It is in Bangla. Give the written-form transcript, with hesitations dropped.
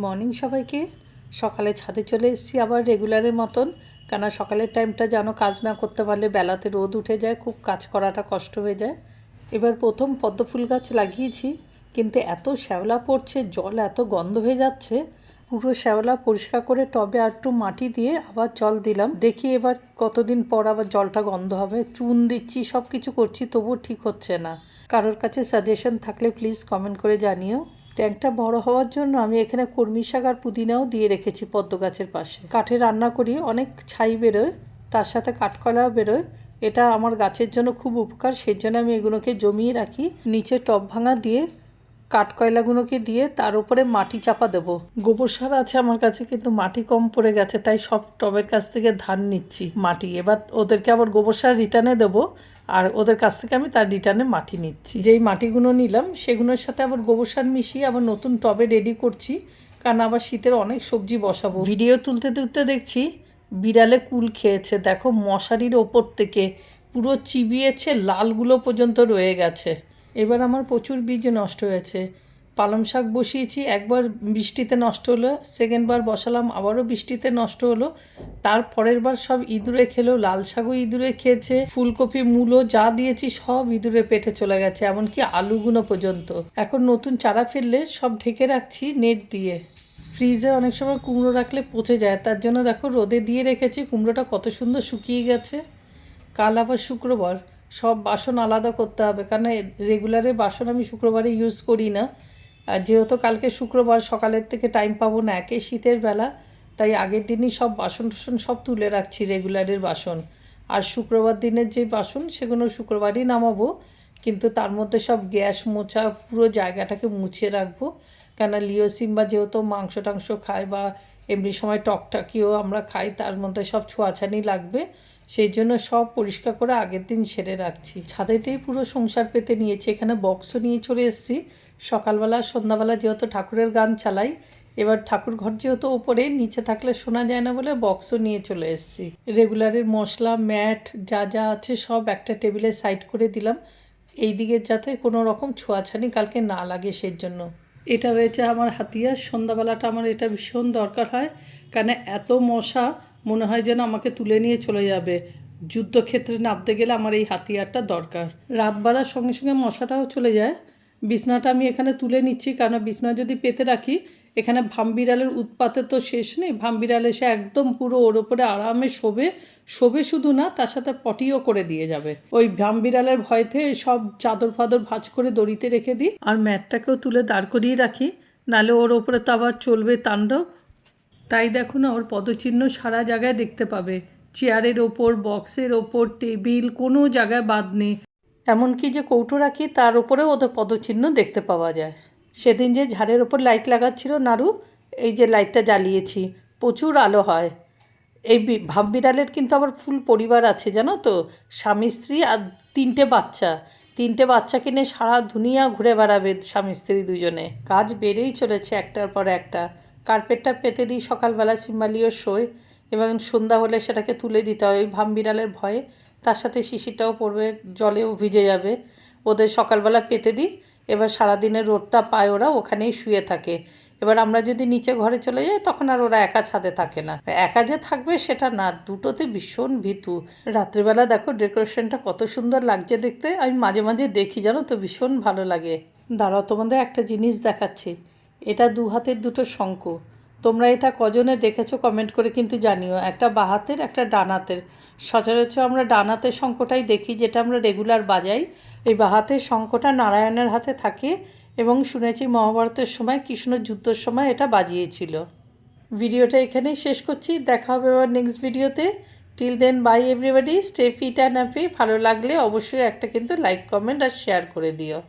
মর্নিং সবাইকে। সকালে ছাদে চলে এসেছি আবার রেগুলারের মতন, কেন সকালের টাইমটা যেন কাজ না করতে পারলে বেলাতে রোদ উঠে যায়, খুব কাজ করাটা কষ্ট হয়ে যায়। এবার প্রথম পদ্ম ফুল গাছ লাগিয়েছি, কিন্তু এত শ্যাওলা পড়ছে, জল এত গন্ধ হয়ে যাচ্ছে, পুরো শ্যাওলা পরিষ্কার করে টবে আর একটু মাটি দিয়ে আবার জল দিলাম। দেখি এবার কতদিন পর আবার জলটা গন্ধ হবে। চুন দিচ্ছি, সব কিছু করছি, তবুও ঠিক হচ্ছে না। কারোর কাছে সাজেশন থাকলে প্লিজ কমেন্ট করে জানিও। ট্যাঙ্কটা বড় হওয়ার জন্য আমি এখানে কর্মী শাক আর পুদিনাও দিয়ে রেখেছি পদ্ম গাছের পাশে। কাঠে রান্না করি, অনেক ছাই বেরোয়, তার সাথে কাঠকলাও বেরোয়। এটা আমার গাছের জন্য খুব উপকার, সেই জন্য আমি এগুলোকে জমিয়ে রাখি। নিচে টব ভাঙা দিয়ে কাঠকয়লাগুলোকে দিয়ে তার উপরে মাটি চাপা দেবো। গোবর সার আছে আমার কাছে, কিন্তু মাটি কম পড়ে গেছে, তাই সব টবের কাছ থেকে ধান নিচ্ছি মাটি। এবার ওদেরকে আবার গোবর সার রিটার্নে দেবো, আর ওদের কাছ থেকে আমি তার রিটার্নে মাটি নিচ্ছি। যেই মাটিগুলো নিলাম সেগুলোর সাথে আবার গোবর সার মিশিয়ে আবার নতুন টবে রেডি করছি, কারণ আবার শীতের অনেক সবজি বসাবো। ভিডিও তুলতে তুলতে দেখছি বিড়ালে কুল খেয়েছে। দেখো, মশারির ওপর থেকে পুরো চিবিয়েছে, লালগুলো পর্যন্ত রয়ে গেছে। এবার আমার প্রচুর বীজ নষ্ট হয়েছে। পালং শাক বসিয়েছি, একবার বৃষ্টিতে নষ্ট হলো, সেকেন্ডবার বসালাম আবারও বৃষ্টিতে নষ্ট হলো, তার পরের বার সব ইঁদুরে খেলো। লাল শাকও ইঁদুরে খেয়েছে, ফুলকপি মূলো যা দিয়েছি সব ইঁদুরে পেটে চলে গেছে, এমনকি আলুগুলো পর্যন্ত। এখন নতুন চারা ফেললে সব ঢেকে রাখছি নেট দিয়ে। ফ্রিজে অনেক সময় কুমড়ো রাখলে পচে যায়, তার জন্য দেখো রোদে দিয়ে রেখেছি। কুমড়োটা কত সুন্দর শুকিয়ে গেছে। কাল আবার শুক্রবার, সব বাসন আলাদা করতে হবে, কারণ রেগুলারে বাসন আমি শুক্রবারে ইউজ করি না। আর যেহেতু কালকে শুক্রবার, সকালের থেকে টাইম পাবো না, একে শীতের বেলা, তাই আগের দিনই সব বাসন টাসন সব তুলে রাখছি, রেগুলারের বাসন। আর শুক্রবার দিনের যে বাসন সেগুলো শুক্রবারই নামাবো, কিন্তু তার মধ্যে সব গ্যাস মোছা, পুরো জায়গাটাকে মুছে রাখবো। কেন লিও সিম্বা যেহেতু মাংস টাংস খায়, বা এমনি সময় টকটাকিও আমরা খাই, তার মধ্যে সব ছোঁয়াছানি লাগবে, সেই জন্য সব পরিষ্কার করে আগের দিন সেরে রাখছি। ছাদেতেই পুরো সংসার পেতে নিয়েছি। এখানে বক্সও নিয়ে চলে এসেছি। সকালবেলা সন্ধ্যাবেলা যেহেতু ঠাকুরের গান চালাই, এবার ঠাকুর ঘর যেহেতু ওপরে, নিচে থাকলে শোনা যায় না বলে বক্সও নিয়ে চলে এসেছি। রেগুলারের মশলা, ম্যাট যা যা আছে সব একটা টেবিলে সাইড করে দিলাম, এই দিকে যাতে কোনো রকম ছোঁয়াছানি কালকে না লাগে, সেই জন্য। এটা হয়েছে আমার হাতিয়ার। সন্ধ্যাবেলাটা আমার এটা ভীষণ দরকার হয়, কারণ এত মশা মনে হয় যেন আমাকে তুলে নিয়ে চলে যাবে। যুদ্ধক্ষেত্রে নামতে গেলে আমার এই হাতিয়ারটা দরকার। রাত বাড়ার সঙ্গে সঙ্গে মশাটাও চলে যায়। বিছনাটা আমি এখানে তুলে নিচ্ছি, কারণ বিছনা যদি পেতে রাখি, এখানে ভামবিড়ালের উৎপাতে তো শেষ নেই। ভামবিড়াল এসে একদম পুরো ওর ওপরে আরামে শোবে শুধু না, তার সাথে পটিও করে দিয়ে যাবে। ওই ভামবিড়ালের ভয়তে সব চাদর ফাদর ভাঁজ করে দড়িতে রেখে দিই, আর ম্যাটটাকেও তুলে দাঁড় করিয়ে রাখি, নাহলে ওর ওপরে তো আবার চলবে তাণ্ডব। তাই দেখো না, ওর পদচিহ্ন সারা জায়গায় দেখতে পাবে। চেয়ারের ওপর, বক্সের ওপর, টেবিল, কোনো জায়গায় বাদ নেই। এমনকি যে কৌটো রাখি তার ওপরেও ওদের পদচিহ্ন দেখতে পাওয়া যায়। সেদিন যে ঝাড়ের ওপর লাইট লাগাচ্ছিল নাড়ু, এই যে লাইটটা জ্বালিয়েছি, প্রচুর আলো হয়। এই ভাববিড়ালের কিন্তু আবার ফুল পরিবার আছে জানো তো, স্বামী স্ত্রী আর তিনটে বাচ্চাকে নিয়ে সারা দুনিয়া ঘুরে বেড়াবে স্বামী স্ত্রী দুজনে। কাজ বেড়েই চলেছে একটার পর একটা। কার্পেটটা পেতে দিই সকালবেলা, সিম্বালিও শোয়, এবং সন্ধ্যা হলে সেটাকে তুলে দিতে হয় ওই ভামবিড়ালের ভয়ে। তার সাথে শিশিরটাও পড়বে, জলেও ভিজে যাবে। ওদের সকালবেলা পেতে দিই, এবার সারাদিনের রোদটা পায়, ওরা ওখানেই শুয়ে থাকে। এবার আমরা যদি নিচে ঘরে চলে যাই, তখন আর ওরা একা ছাদে থাকে না। একা যে থাকবে সেটা না, দুটোতে ভীষণ ভীতু। রাত্রিবেলা দেখো ডেকোরেশনটা কত সুন্দর লাগছে দেখতে, আমি মাঝে মাঝে দেখি জানো তো, ভীষণ ভালো লাগে। দাঁড়াও, তোমাদের একটা জিনিস দেখাচ্ছি। এটা 2 হাতের দুটো শঙ্খ। তোমরা এটা কজনে দেখেছো কমেন্ট করে কিন্তু জানিও। একটা বাঁ হাতের, একটা ডান হাতের। সচরাচর আমরা ডান হাতের শঙ্খটাই দেখি, যেটা আমরা রেগুলার বাজাই। এই বাঁ হাতের শঙ্খটা নারায়ণের হাতে থাকে, এবং শুনেছি মহাভারতের সময়, কৃষ্ণ যুদ্ধের সময় এটা বাজিয়েছিল। ভিডিওটা এখানেই শেষ করছি, দেখা হবে আবার নেক্সট ভিডিওতে। Till then, bye everybody, stay fit and happy. ভালো লাগলে অবশ্যই একটা কিন্তু লাইক, কমেন্ট আর শেয়ার করে দিও।